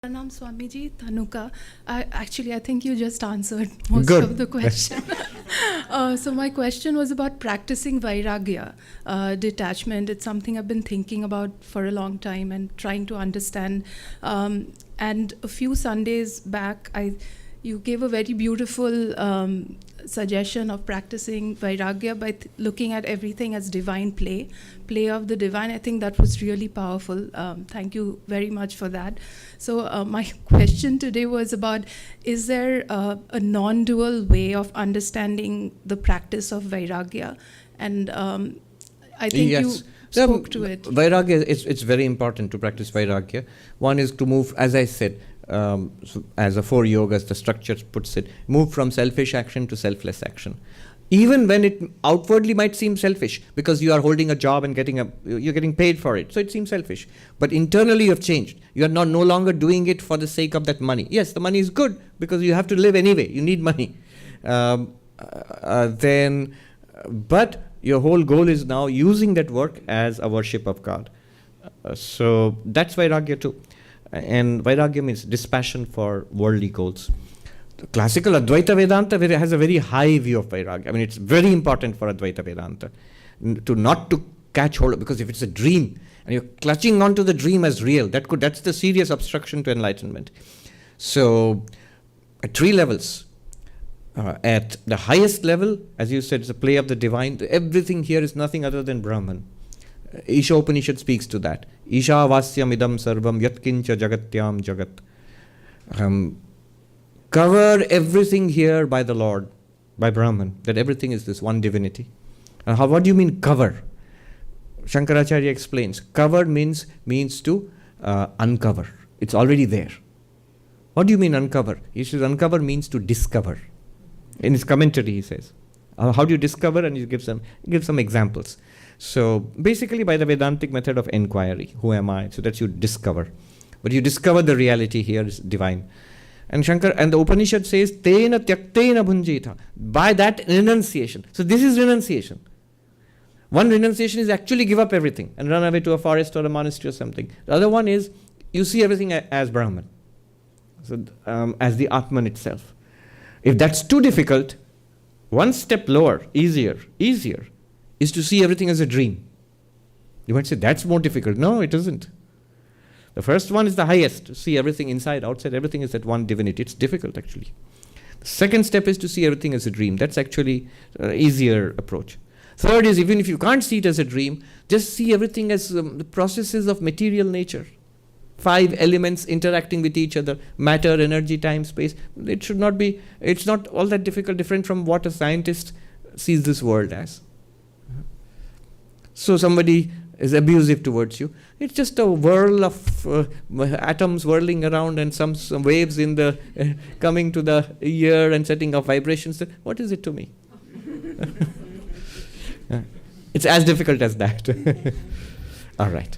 Pranam Swamiji, Tanuka. I think you just answered most Good. of the question. So my question was about practicing Vairagya, detachment. It's something I've been thinking about for a long time and trying to understand. And a few Sundays back, you gave a very beautiful suggestion of practicing Vairagya by looking at everything as divine play of the divine. I think that was really powerful. Thank you very much for that. So my question today was about, is there a non-dual way of understanding the practice of Vairagya? And I think you spoke to it. Vairagya, it's very important to practice Vairagya. One is to move, as I said, as a 4 yogas, the structure puts it, move from selfish action to selfless action. Even when it outwardly might seem selfish, because you are holding a job and you're getting paid for it, so it seems selfish. But internally you have changed. You are no longer doing it for the sake of that money. Yes, the money is good because you have to live anyway. You need money. But your whole goal is now using that work as a worship of God. So that's Vairagya too. And Vairagya means dispassion for worldly goals. The classical Advaita Vedanta has a very high view of Vairagya. I mean, it's very important for Advaita Vedanta not to catch hold of, because if it's a dream and you're clutching onto the dream as real, that's the serious obstruction to enlightenment. So at 3 levels. At the highest level, as you said, it's a play of the divine. Everything here is nothing other than Brahman. Isha Upanishad speaks to that. Isha vasyam idam sarvam yatkincha jagatyam jagat. Cover everything here by the Lord, by Brahman, that everything is this one divinity. What do you mean cover? Shankaracharya explains. Cover means to uncover. It's already there. What do you mean uncover? He says uncover means to discover. In his commentary he says. How do you discover? And he gives some examples. So basically by the Vedantic method of inquiry, who am I? So that you discover. But you discover the reality here is divine. And the Upanishad says, Tena tyaktena bhunjita. By that renunciation. So this is renunciation. One renunciation is actually give up everything and run away to a forest or a monastery or something. The other one is you see everything as Brahman. So as the Atman itself. If that's too difficult, one step lower, easier, is to see everything as a dream. You might say, that's more difficult. No, it isn't. The first one is the highest, to see everything inside, outside, everything is that one divinity. It's difficult, actually. The second step is to see everything as a dream. That's actually an easier approach. Third is, even if you can't see it as a dream, just see everything as the processes of material nature. 5 elements interacting with each other, matter, energy, time, space. It's not all that different from what a scientist sees this world as. So somebody is abusive towards you. It's just a whirl of atoms whirling around and some waves in the coming to the ear and setting off vibrations. What is it to me? It's as difficult as that. All right.